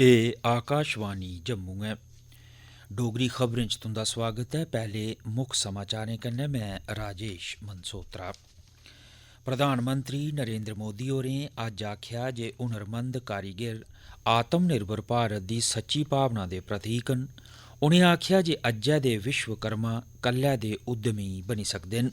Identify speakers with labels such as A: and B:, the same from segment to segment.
A: एह् आकाशवाणी जम्मू ऐ। डोगरी खबरें च तुंदा स्वागत है। पैह्ले मुक्ख समाचारें कन्नै में राजेश मनसोत्रा। प्रधानमंत्री नरेंद्र मोदी होरें अज्ज आखेआ जे हुनरमंद कारीगर आत्मनिर्भर भारत दी सच्ची भावना दे प्रतीक न। उनें आखेआ जे अज्जै दे विश्वकर्मा कल्लै दे उद्यमी बनी सकदे न।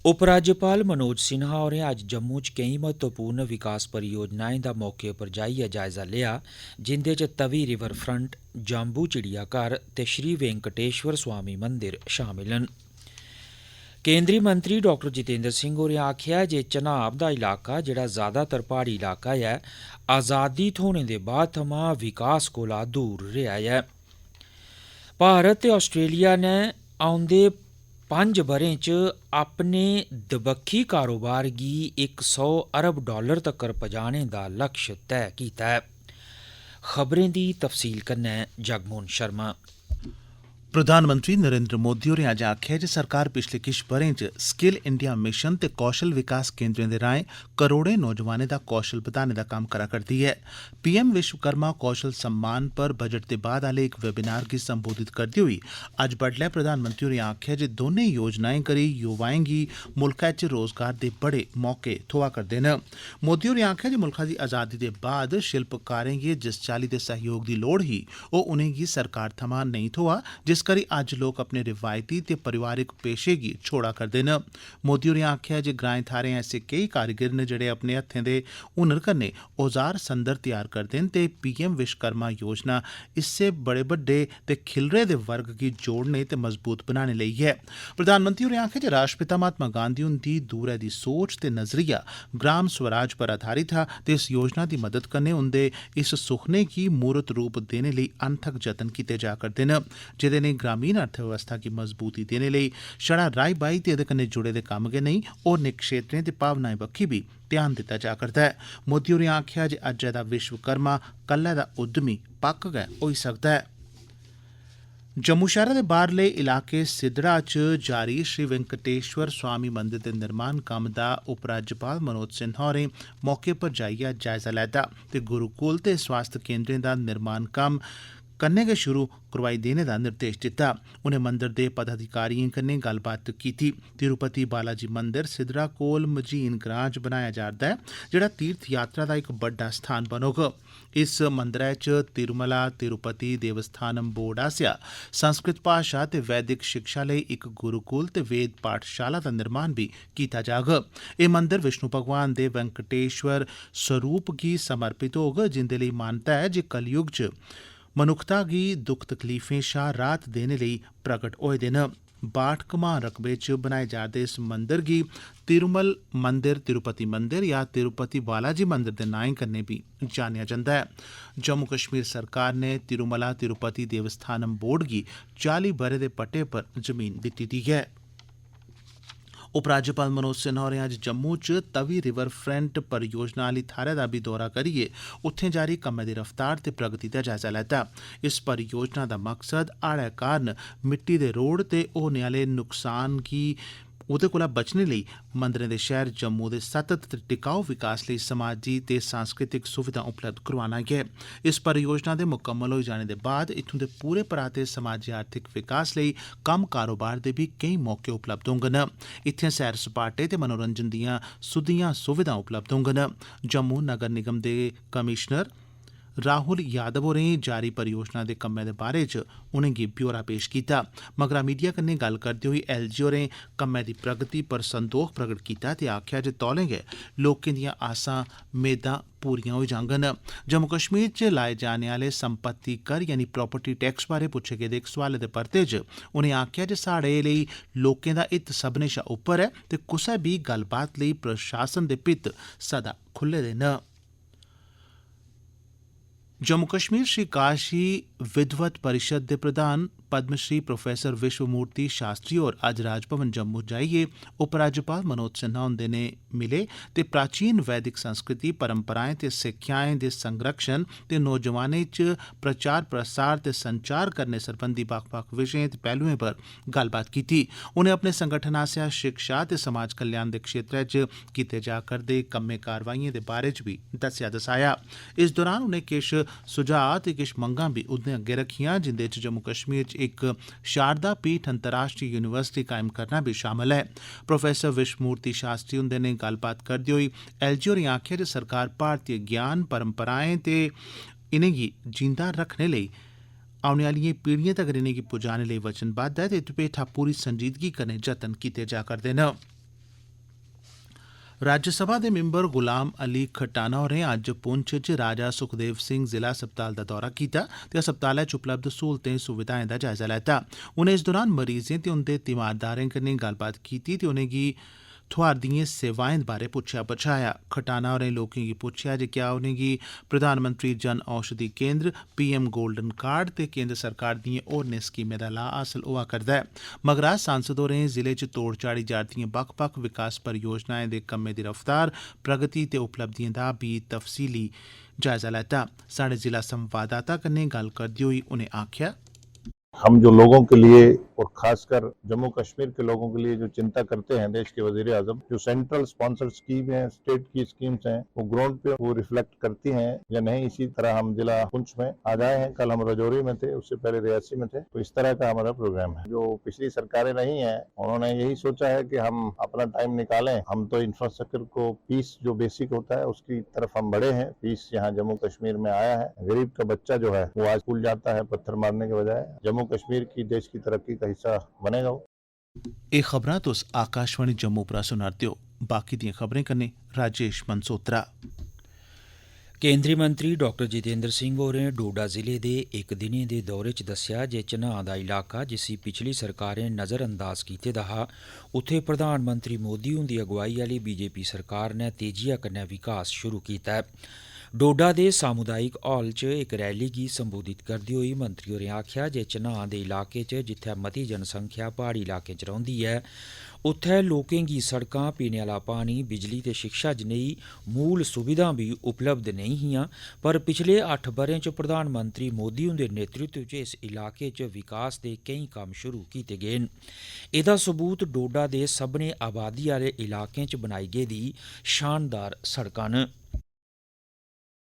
A: उपराज्यपाल मनोज सिन्हा होरें अज्ज जम्मू च केईं महत्वपूर्ण विकास परियोजनाएं दा मौके पर जाइयै जायजा लेआ, जिंदे च तवी रिवर फ्रंट, जाम्बू चिड़ियाघर ते श्री वेंकटेश्वर स्वामी मंदिर शामिल न। केंद्री मंत्री डॉक्टर जितेंद्र सिंह होरें आखेआ जे चनाब दा इलाका, जेहड़ा ज़्यादातर प्हाड़ी इलाका ऐ, आज़ादी थ्होने दे बाद थमां विकास कोला दूर रेहा ऐ। भारत ते आस्ट्रेलिया ने औंदे 5 ब'रें च अपने दबक्खी कारोबार गी $100 अरब तक्कर पजाने दा लक्ष्य तैऽ कीता ऐ। खबरें दी तफसील कन्नै जगमोहन शर्मा।
B: प्रधानमंत्री नरेंद्र मोदी होरें अज्ज आखेआ जे सरकार पिछले किश ब'रें च स्किल इंडिया मिशन ते कौशल विकास केंद्रें दे राएं करोड़ें नौजवानें दा कौशल बधाने दा कम्म करा करदी ऐ। पीएम विश्वकर्मा कौशल सम्मान पर बजट दे बाद आह्ले इक वेबिनार गी संबोधित करदे होई अज्ज बड्डलै प्रधानमंत्री होरें आखेआ जे दौनें योजनाएं करी युवाएं गी मुल्खै च रोजगार दे बड़े मौके थ्होआ करदे न। मोदी होरें आखेआ जे मुल्खा दी आज़ादी दे बाद शिल्पकारें गी जिस चाल्ली दे सैह्योग दी लोड़ ही, ओह् उनेंगी सरकार थमां नेईं थ्होआ, जिस करी अज्ज लोक अपने रिवायती ते परिवारिक पेशे गी छोड़ा करदे न। मोदी होरें आखेआ जे ग्राएं थाह्रें ऐसे केई कारीगर न जेहड़े अपने हत्थें दे हुनर कन्नै औजार संदर तैयार करदे न ते पीएम विश्वकर्मा योजना इस्सै बड़े बड्डे ते खिलरे दे वर्ग गी जोड़ने ते मजबूत बनाने लेई ऐ। प्रधानमंत्री होरें आखेआ जे राष्ट्रपिता महात्मा गांधी हुंदी दूरै दी सोच ते नजरिया ग्राम स्वराज पर आधारित हा ते इस योजना दी मदद कन्नै उंदे इस सुखने गी मूरत रूप देने लेई अनथक जतन कीते जा करदे न, जेह्दे ने ग्रामीण अर्थव्यवस्था गी मजबूती देने लेई छड़ा राई बाई ते एह्दे कन्नै जुड़े दे कम्म गै नेईं, होरनें क्षेत्रें ते भावनाएं बक्खी बी ध्यान दित्ता जा करदा ऐ। मोदी होरें आखेआ जे अज्जै दा विश्वकर्मा कल्लै दा उद्यमी पक्क गै होई सकदा ऐ। जम्मू शैह्रा दे बाह्रले इलाके सिद्दड़ा च जारी श्री वेंकटेश्वर स्वामी मंदिर दे निर्माण कम्म दा उपराज्यपाल मनोज सिन्हा होरें मौके पर जाइयै जायजा लैता ते गुरुकुल ते स्वास्थ्य केंद्रें दा निर्माण कम्म कन्नै गै शुरू करोआई देने दा निर्देश दित्ता। उनें मंदिर दे पदाधिकारिएं कन्नै गल्लबात कीती। तिरुपति बालाजी मंदिर सिद्दड़ा कोल मझीन ग्रां च बनाया जा'रदा ऐ, जेहड़ा तीर्थ यात्रा दा इक बड्डा स्थान बनोग। इस मंदरै च तिरुमला तिरुपति देवस्थानम बोर्ड आसेआ संस्कृत भाशा ते वैदिक शिक्षा लेई इक गुरुकुल ते वेद पाठशाला दा निर्माण बी कीता जाग। एह् मंदिर विष्णु भगवान दे वेंकटेश्वर स्वरूप गी समर्पित होग, जिंदे लेई मानता ऐ जे कलयुग च मनुक्खता गी दुख तकलीफें शा राहत देने लेई प्रगट होए दे न। 62 कमान रकबे च बनाए जा'रदे इस मंदिर गी तिरुमल मंदिर, तिरुपति मंदिर या तिरुपति बालाजी मंदिर दे नाएं कन्नै बी जानेआ जंदा ऐ। जम्मू कश्मीर सरकार ने तिरुमला तिरुपति देवस्थानम बोर्ड गी 40 ब'रे दे पट्टे पर जमीन दित्ती दी ऐ। उपराज्यपाल मनोज सिन्हा होरें अज्ज जम्मू च तवी रिवर फ्रंट परियोजना आह्ली थाह्रै दा बी दौरा करियै उत्थें जारी कम्मै दी रफ्तार ते प्रगति दा जायजा लैता। इस परियोजना दा मकसद हाड़ै कारण मिट्टी दे रोड़ ते होने आह्ले नुकसान गी ओह्दे कोला बचने लेई मंदरें दे शैह्र जम्मू दे सतत ते टिकाऊ विकास लेई समाजी ते सांस्कृतिक सुविधां उपलब्ध करोआना ऐ। इस परियोजना दे मुकम्मल होई जाने दे बाद इत्थूं दे पूरे पराते समाजी आर्थिक विकास लेई कम्म कारोबार दे बी केईं मौके उपलब्ध होंगन। इत्थें सैर सपाटे ते मनोरंजन दियां सुद्दियां सुविधां उपलब्ध होंगन। जम्मू नगर निगम दे कमिशनर राहुल यादव होरें जारी परियोजना दे कम्मै दे बारे च उनेंगी ब्यौरा पेश कीता। मगरा मीडिया कन्नै गल्ल करदे होई एलजी होरें कम्मै दी प्रगति पर संदोख प्रगट कीता ते आखेआ जे तौले गै लोकें दियां आसां मेदां पूरियां होई जाङन। जम्मू कश्मीर च लाए जाने आह्ले संपत्ति कर यानी प्रॉपर्टी टैक्स बारे पुच्छे गेदे इक सोआले दे परते च उनें आखेआ जे साढ़े लेई लोकें दा हित सभनें शा उप्पर ऐ ते कुसै बी गल्लबात लेई प्रशासन दे भित्त सदा खुल्ले दे न। जम्मू कश्मीर श्री काशी विद्वत परिषद दे प्रधान पद्मश्री प्रोफेसर विश्वमूर्ति शास्त्री होर अज्ज राजभवन जम्मू जाइयै उपराज्यपाल मनोज सिन्हा हुंदे ने मिले ते प्राचीन वैदिक संस्कृति परंपराएं ते सिक्ख्याएं दे संरक्षण ते नौजवानें च प्रचार प्रसार ते संचार करने सरबंधी बक्ख-बक्ख विषयें ते पहलुएं पर गल्लबात कीती। उनें अपने संगठन आसेआ शिक्षा ते समाज कल्याण दे क्षेत्रै च कीते जा करदे कम्में कारवाइएं दे बारे च बी दस्सेआ दसाया। इस दौरान उनें किश सुझाव ते किश मंगां बी उंदे अग्गे रखियां, जिंदे च जम्मू कश्मीर च इक शारदा पीठ अंतर्राष्ट्रीय यूनिवर्सिटी कायम करना भी शामल है। प्रोफेसर विश्वमूर्ति शास्त्री हुंदे ने गल्लबात करदे होई एलजी होरें आखेआ जे सरकार भारतीय ज्ञान परंपराएं ते इनेंगी जींदा रखने लेई औने आह्लियें पीढ़ियें तगर इनेंगी पुजाने लेई वचनबद्ध ऐ ते इत्त पेठा पूरी संजीदगी कन्नै जतन कीते जा करदे न। राज्यसभा दे मिंबर गुलाम अली खट्टाना होरें अज्ज पुंछ च राजा सुखदेव सिंह जिला अस्पताल दा दौरा कीता ते अस्पतालै च उपलब्ध सहूलतें सुविधाएं दा जायजा लैता। उनें इस दौरान मरीजें ते उंदे तीमारदारें कन्नै गल्लबात कीती ते उनेंगी थोआरदियें सेवाएं बारै पुच्छेआ बछाया। खट्टाना होरें लोकें गी पुच्छेआ जे क्या उनेंगी प्रधानमंत्री जन औषधि केंद्र, पीएम गोल्डन कार्ड ते केंद्र सरकार दियें होरनें स्कीमें दा लाह् हासल होआ करदा है। मगरा सांसद होरें जिले च तोड़ चाढ़ी जा'रदियें बक्ख-बक्ख विकास परियोजनाएं दे कम्में दी रफ्तार, प्रगति ते उपलब्धियें दा बी तफसीली जायजा लैता। साढ़े जिला संवाददाता कन्नै गल्ल करदे होई उनें आखेआ,
C: हम जो लोगों के लिए और खासकर जम्मू कश्मीर के लोगों के लिए जो चिंता करते हैं देश के वजीर आजम, जो सेंट्रल स्पॉन्सर्ड स्कीम है, स्टेट की स्कीम्स हैं, वो ग्राउंड पे वो रिफ्लेक्ट करती हैं या नहीं। इसी तरह हम जिला पुंछ में आज आए हैं, कल हम राजौरी में थे, उससे पहले रियासी में थे। तो इस तरह का हमारा प्रोग्राम है। जो पिछली सरकारें नहीं है उन्होंने यही सोचा है कि हम अपना टाइम निकालें। हम तो इंफ्रास्ट्रक्चर को पीस जो बेसिक होता है उसकी तरफ हम बढ़े हैं। पीस यहाँ जम्मू कश्मीर में आया है। गरीब का बच्चा जो है वो आज स्कूल जाता है पत्थर मारने के बजाय। जम्मू कश्मीर की देश की तरक्की का हिस्सा बनेगा।
B: एह् खबरां तुस आकाशवाणी जम्मू परा सुना'रदे ओ। बाकी दियां खबरें कन्नै राजेश मनसोत्रा।
A: केंद्री मंत्री डॉक्टर जितेंद्र सिंह होरें डोडा जिले दे इक दिनें दे दौरे च दस्सेआ जे चनां दा इलाका जिसी पिछली सरकारें नज़रअंदाज कीते दा हा, उत्थे प्रधानमंत्री मोदी हुंदी अगुवाई आह्ली बीजेपी सरकार नै तेजिया कन्नै विकास शुरू कीता है। डोडा दे सामुदायिक हाल च इक रैली गी संबोधित करदे होई मंत्री होरें आखेआ जे चनां दे इलाके च जित्थै मती जनसंख्या प्हाड़ी इलाकें च रौंह्दी ऐ, उत्थै लोकें गी सड़कां, पीने आह्ला पानी, बिजली ते शिक्षा जनेही मूल सुविधां बी उपलब्ध नेईं हियां। पर पिछले 8 ब'रें च प्रधानमंत्री मोदी हुंदे नेतृत्व च इस इलाके च विकास दे केईं कम्म शुरू कीते गे न। एह्दा सबूत डोडा दे सभनें आबादी आह्ले इलाकें च बनाई गेदी शानदार सड़कां न।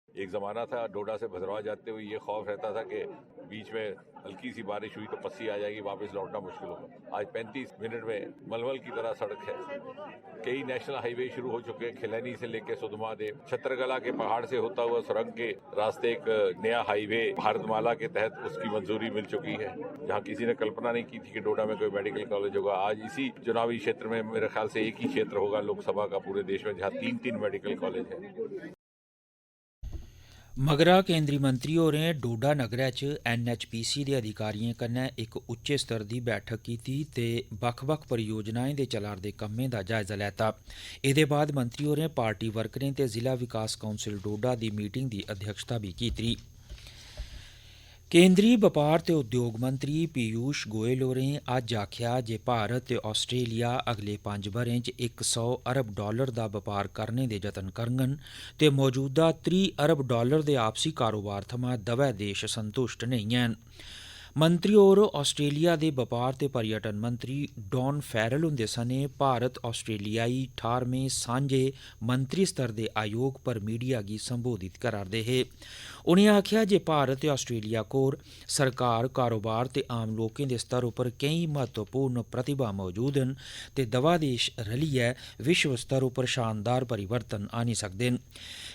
D: एक ज़माना था डोडा से भद्रवाह जाते हुए ये खौफ रहता था कि बीच में हल्की सी बारिश हुई तो पस्सी आ जाएगी, वापस लौटना मुश्किल होगा। आज 35 मिनट में मलमल की तरह सड़क है। कई नेशनल हाईवे शुरू हो चुके हैं, खिलैनी से लेकर सुधमादेव, छतरगला के पहाड़ से होता हुआ सुरंग के रास्ते एक नया हाईवे भारतमाला के तहत उसकी मंजूरी मिल चुकी है। जहाँ किसी ने कल्पना नहीं की थी कि डोडा में कोई मेडिकल कॉलेज होगा, आज इसी चुनावी क्षेत्र में मेरे ख्याल से एक ही क्षेत्र होगा लोकसभा का पूरे देश में जहाँ 3-3 मेडिकल कॉलेज है।
A: मगरा केंद्री मंत्री होरें डोडा नगरै च NHPC दे अधिकारियें कन्नै इक उच्चे स्तर दी बैठक कीती ते बक्ख-बक्ख परियोजनाएं दे चला'रदे कम्में दा जायजा लैता। एह्दे बाद मंत्री होरें पार्टी वर्करें ते जिला विकास काउंसिल डोडा दी मीटिंग दी अध्यक्षता बी कीती। केंद्री बपार ते उद्योग मंत्री पीयूष गोयल होरें अज्ज आखेआ जे भारत ते आस्ट्रेलिया अगले 5 ब'रें च $100 अरब दा बपार करने दे जतन करङन ते मौजूदा $30 अरब दे आपसी कारोबार थमां दवै देश संतुष्ट नेईं हैन। मंत्री होर आस्ट्रेलिया दे बपार ते पर्यटन मंत्री डॉन फैरल हुंदे सने भारत आस्ट्रेलियाई 18वें सांझे मंत्री स्तर दे आयोग पर मीडिया गी संबोधित करा'रदे हे। उनें आखेआ जे भारत ते आस्ट्रेलिया कोल सरकार, कारोबार ते आम लोकें दे स्तर उप्पर केईं महत्वपूर्ण प्रतिभा मौजूद न ते दवा देश रलियै विश्व स्तर उप्पर शानदार परिवर्तन आनी सकदे न।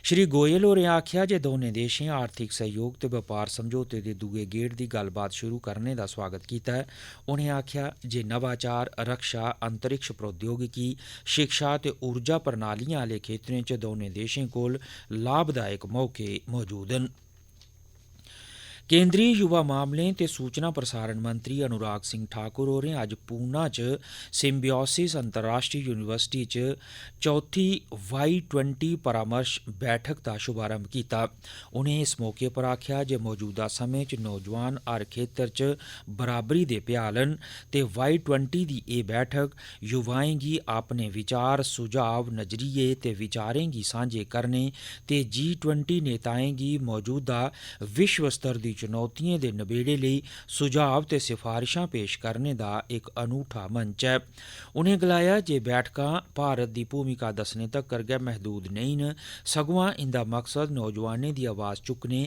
A: श्री गोयल होरें आखेआ जे दौनें देशें आर्थिक सहयोग ते बपार समझौते दे दूए गेड़ दी गल्लबात शुरू करने दा स्वागत कीता है। उनें आखेआ जे नवाचार, रक्षा, अंतरिक्ष प्रौद्योगिकी, शिक्षा ते ऊर्जा प्रणालियां आह्ले खेत्तरें च दौनें देशें कोल लाभदायक मौके मौजूद न। केंद्री युवा मामलें ते सूचना प्रसारण मंत्री अनुराग सिंह ठाकुर होरें अज्ज पूना च सिम्बियोसिस अंतर्राष्ट्रीय यूनिवर्सिटी च चौथी Y20 परामर्श बैठक का शुभारंभ किया। उन्हें इस मौके पर आख्या जे मौजूदा समय च नौजवान हर खेतर च बराबरी दे भ्याल न ते Y20 दी एह बैठक युवाएं गी अपने विचार सुझाव नजरिए ते विचारें गी सांझे करने ते G20 नेताएं गी मौजूदा विश्व स्तर दी चुनौतियों के नबेड़े लिए सुझाव ते सिफारिशां पेश करने का एक अनूठा मंच है। उन्हें गलाया जे बैठकां भारत की भूमिका दसने तक्कर गै महदूद नहीं न, सगुआं इंदा मकसद नौजवानें की आवाज़ चुकने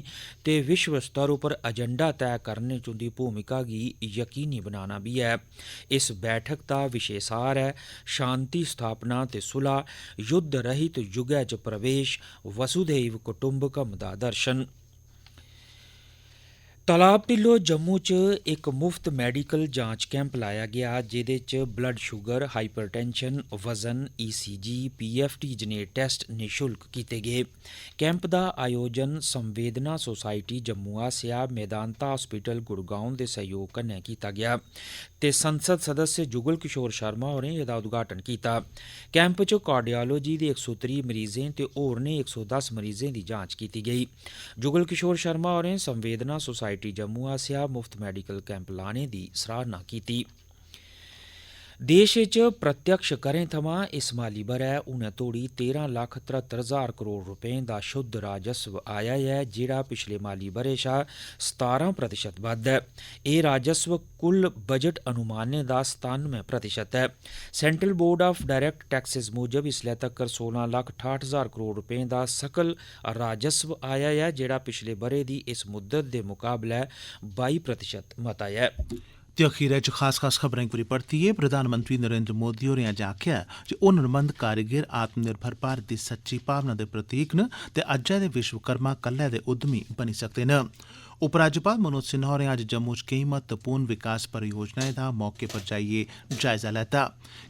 A: ते विश्व स्तर उपर एजेंडा तय करने च उंदी भूमिका गी यकीनी बनाना भी है। इस बैठक का विशे सार है शांति स्थापना ते सुलह, युद्ध रहित युगै च प्रवेश, वसुधैव कुटुंबकम दा दर्शन। तालाब ढिल्लो जम्मू च एक मुफ्त मैडिकल जांच कैंप लाया गया जेदे च ब्लड शुगर, हाइपरटेंशन, वजन, ECG, PFT जनेह् टैस्ट निशुल्क कीते गए। कैंप का आयोजन संवेदना सोसाइटी जम्मू आसेआ मेदांता हॉस्पिटल गुड़गांव के सहयोग कन्नै कीता गया ते संसद सदस्य जुगल किशोर शर्मा होरें एहदा उद्घाटन किया। कैंप च कार्डियोलॉजी दे 130 मरीजें ते होरनें 110 मरीजें की जांच की गई। जुगल किशोर शर्मा होरें संवेदना सोसाइटी जम्मू आसेआ मुफ्त मैडिकल कैंप लाने की सराहना की। देश च प्रत्यक्ष करें थमां इस माली ब'रै हुनै तोड़ी 13,73,000 करोड़ रुपए का शुद्ध राजस्व आया है, जेड़ा पिछले माली ब'रे शा 17% बद्ध है। यह राजस्व कुल बजट अनुमानें का 97% है। Central board of direct taxes मूजब इसलै तक्कर 16,68,000 करोड़ रुपए का सकल राजस्व आया है, जेड़ा पिछले ब'रे की इस मुद्दत के मुकाबले 22% मता है।
B: ते अखीरै च खास खबरें पूरी परतियै प्रधानमंत्री नरेंद्र मोदी होरें अज्ज आखेआ जे हुनरमंद कारीगर आत्मनिर्भर भारत दी सच्ची भावना दे प्रतीक न ते अज्जै दे विश्वकर्मा कल्लै दे उद्यमी बनी सकदे न। उपराज्यपाल मनोज सिन्हा होरें अज्ज जम्मू च केईं महत्वपूर्ण विकास परियोजनाएं दा मौके पर जाइयै जायजा लैता।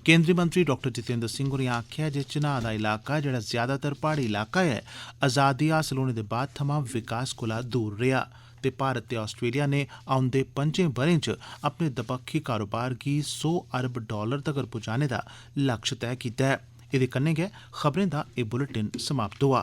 B: केंद्रीय मंत्री डॉ जितेंद्र सिंह होरें आखेआ जे चिनाब दा इलाका जेहड़ा ज्यादातर प्हाड़ी इलाका है, आज़ादी हासल होने दे बाद थमां विकास कोला दूर रेहा ते भारत ते आस्ट्रेलिया ने औंदे 5 ब'रें च अपने दबक्खी कारोबार गी $100 अरब तगर पुजाने दा लक्ष्य तय कीता ऐ। एह्दे कन्नै गै खबरें दा एह् बुलेटिन समाप्त होआ।